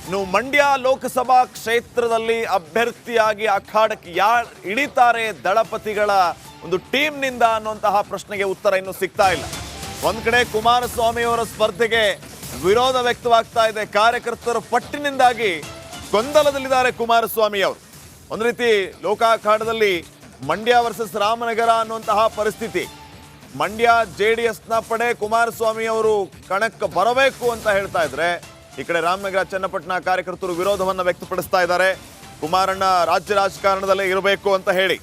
ಇನ್ನು ಮಂಡ್ಯ ಲೋಕಸಭಾ ಕ್ಷೇತ್ರದಲ್ಲಿ ಅಭ್ಯರ್ಥಿಯಾಗಿ ಅಖಾಡಕ್ಕೆ ಯಾರು ಇಳಿತಾರೆ ದಳಪತಿಗಳ ಒಂದು ಟೀಮ್ನಿಂದ ಅನ್ನುವಂತಹ ಪ್ರಶ್ನೆಗೆ ಉತ್ತರ ಇನ್ನೂ ಸಿಗ್ತಾ ಇಲ್ಲ. ಒಂದ್ ಕಡೆ ಕುಮಾರಸ್ವಾಮಿ ಅವರ ಸ್ಪರ್ಧೆಗೆ ವಿರೋಧ ವ್ಯಕ್ತವಾಗ್ತಾ ಇದೆ. ಕಾರ್ಯಕರ್ತರ ಪಟ್ಟಿನಿಂದಾಗಿ ಗೊಂದಲದಲ್ಲಿದ್ದಾರೆ ಕುಮಾರಸ್ವಾಮಿ ಅವರು. ಒಂದು ರೀತಿ ಲೋಕಾಖಾಡದಲ್ಲಿ ಮಂಡ್ಯ ವರ್ಸಸ್ ರಾಮನಗರ ಅನ್ನುವಂತಹ ಪರಿಸ್ಥಿತಿ. ಮಂಡ್ಯ JDSನ ಪಡೆ ಕುಮಾರಸ್ವಾಮಿ ಅವರು ಕಣಕ್ಕೆ ಬರಬೇಕು ಅಂತ ಹೇಳ್ತಾ ಇದ್ರೆ, ಈ ಕಡೆ ರಾಮನಗರ ಚನ್ನಪಟ್ಟಣ ಕಾರ್ಯಕರ್ತರು ವಿರೋಧವನ್ನ ವ್ಯಕ್ತಪಡಿಸ್ತಾ ಇದ್ದಾರೆ. ಕುಮಾರಣ್ಣ ರಾಜ್ಯ ರಾಜಕಾರಣದಲ್ಲೇ ಇರಬೇಕು ಅಂತ ಹೇಳಿ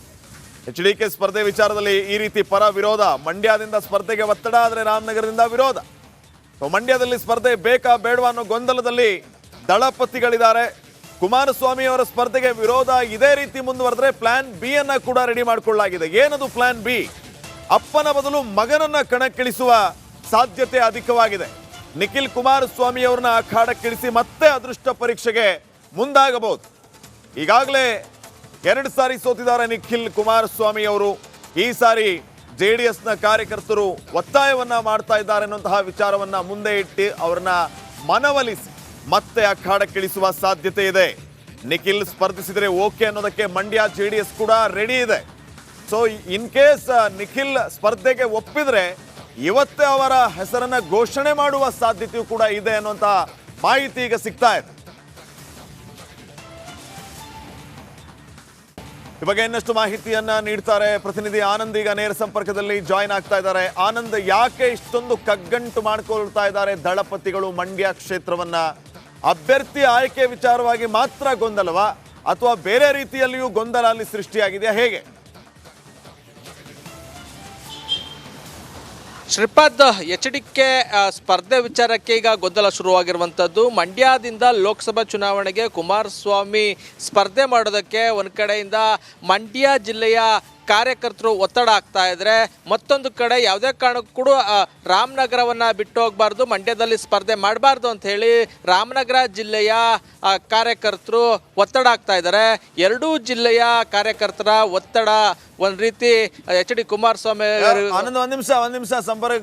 HDK ಸ್ಪರ್ಧೆ ವಿಚಾರದಲ್ಲಿ ಈ ರೀತಿ ಪರ ವಿರೋಧ. ಮಂಡ್ಯದಿಂದ ಸ್ಪರ್ಧೆಗೆ ಒತ್ತಡ, ಆದರೆ ರಾಮನಗರದಿಂದ ವಿರೋಧ. ಮಂಡ್ಯದಲ್ಲಿ ಸ್ಪರ್ಧೆ ಬೇಕಾ ಬೇಡವಾ ಅನ್ನೋ ಗೊಂದಲದಲ್ಲಿ ದಳಪತಿಗಳಿದ್ದಾರೆ. ಕುಮಾರಸ್ವಾಮಿ ಅವರ ಸ್ಪರ್ಧೆಗೆ ವಿರೋಧ ಇದೇ ರೀತಿ ಮುಂದುವರೆದ್ರೆ ಪ್ಲಾನ್ ಬಿ ಅನ್ನ ಕೂಡ ರೆಡಿ ಮಾಡಿಕೊಳ್ಳಲಾಗಿದೆ. ಏನದು ಪ್ಲಾನ್ ಬಿ? ಅಪ್ಪನ ಬದಲು ಮಗನನ್ನ ಕಣಕ್ಕಿಳಿಸುವ ಸಾಧ್ಯತೆ ಅಧಿಕವಾಗಿದೆ. ನಿಖಿಲ್ ಕುಮಾರಸ್ವಾಮಿ ಅವರನ್ನ ಅಖಾಡಕ್ಕಿಳಿಸಿ ಮತ್ತೆ ಅದೃಷ್ಟ ಪರೀಕ್ಷೆಗೆ ಮುಂದಾಗಬಹುದು. ಈಗಾಗಲೇ 2 ಸಾರಿ ಸೋತಿದ್ದಾರೆ ನಿಖಿಲ್ ಕುಮಾರಸ್ವಾಮಿ ಅವರು. ಈ ಸಾರಿ JDSನ ಕಾರ್ಯಕರ್ತರು ಒತ್ತಾಯವನ್ನ ಮಾಡ್ತಾ ಇದ್ದಾರೆ ಅನ್ನುವಂತಹ ವಿಚಾರವನ್ನ ಮುಂದೆ ಇಟ್ಟು ಅವರನ್ನ ಮನವೊಲಿಸಿ ಮತ್ತೆ ಅಖಾಡಕ್ಕಿಳಿಸುವ ಸಾಧ್ಯತೆ ಇದೆ. ನಿಖಿಲ್ ಸ್ಪರ್ಧಿಸಿದರೆ ಓಕೆ ಅನ್ನೋದಕ್ಕೆ ಮಂಡ್ಯ JDS ಕೂಡ ರೆಡಿ ಇದೆ. ಸೊ ಇನ್ ಕೇಸ್ ನಿಖಿಲ್ ಸ್ಪರ್ಧೆಗೆ ಒಪ್ಪಿದ್ರೆ ಇವತ್ತೇ ಅವರ ಹೆಸರನ್ನ ಘೋಷಣೆ ಮಾಡುವ ಸಾಧ್ಯತೆಯೂ ಕೂಡ ಇದೆ ಅನ್ನುವಂತಹ ಮಾಹಿತಿ ಈಗ ಸಿಗ್ತಾ ಇದೆ. ಈ ಬಗ್ಗೆ ಇನ್ನಷ್ಟು ಮಾಹಿತಿಯನ್ನ ನೀಡ್ತಾರೆ ಪ್ರತಿನಿಧಿ ಆನಂದ್. ಈಗ ನೇರ ಸಂಪರ್ಕದಲ್ಲಿ ಜಾಯಿನ್ ಆಗ್ತಾ ಇದ್ದಾರೆ. ಆನಂದ್, ಯಾಕೆ ಇಷ್ಟೊಂದು ಕಗ್ಗಂಟು ಮಾಡ್ಕೊಳ್ತಾ ಇದ್ದಾರೆ ದಳಪತಿಗಳು ಮಂಡ್ಯ ಕ್ಷೇತ್ರವನ್ನ? ಅಭ್ಯರ್ಥಿ ಆಯ್ಕೆ ವಿಚಾರವಾಗಿ ಮಾತ್ರ ಗೊಂದಲವಾ, ಅಥವಾ ಬೇರೆ ರೀತಿಯಲ್ಲಿಯೂ ಗೊಂದಲ ಅಲ್ಲಿ ಸೃಷ್ಟಿಯಾಗಿದೆಯಾ, ಹೇಗೆ? ಶ್ರೀಪಾದ್, HDK ಸ್ಪರ್ಧೆ ವಿಚಾರಕ್ಕೆ ಈಗ ಗೊಂದಲ ಶುರುವಾಗಿರುವಂಥದ್ದು. ಮಂಡ್ಯದಿಂದ ಲೋಕಸಭಾ ಚುನಾವಣೆಗೆ ಕುಮಾರಸ್ವಾಮಿ ಸ್ಪರ್ಧೆ ಮಾಡೋದಕ್ಕೆ ಒಂದು ಕಡೆಯಿಂದ ಮಂಡ್ಯ ಜಿಲ್ಲೆಯ ಕಾರ್ಯಕರ್ತರು ಒತ್ತಡ ಆಗ್ತಾ ಇದ್ರೆ, ಮತ್ತೊಂದು ಕಡೆ ಯಾವುದೇ ಕಾರಣಕ್ಕೂ ಕೂಡ ರಾಮನಗರವನ್ನು ಬಿಟ್ಟು ಹೋಗಬಾರ್ದು, ಮಂಡ್ಯದಲ್ಲಿ ಸ್ಪರ್ಧೆ ಮಾಡಬಾರ್ದು ಅಂತ ಹೇಳಿ ರಾಮನಗರ ಜಿಲ್ಲೆಯ ಕಾರ್ಯಕರ್ತರು ಒತ್ತಡ ಆಗ್ತಾ ಇದ್ದಾರೆ. ಎರಡೂ ಜಿಲ್ಲೆಯ ಕಾರ್ಯಕರ್ತರ ಒತ್ತಡ ಒಂದು ರೀತಿ HD ಕುಮಾರಸ್ವಾಮಿ ಆನಂದ್, ಒಂದ್ ನಿಮಿಷ ಸಂಪರ್ಕ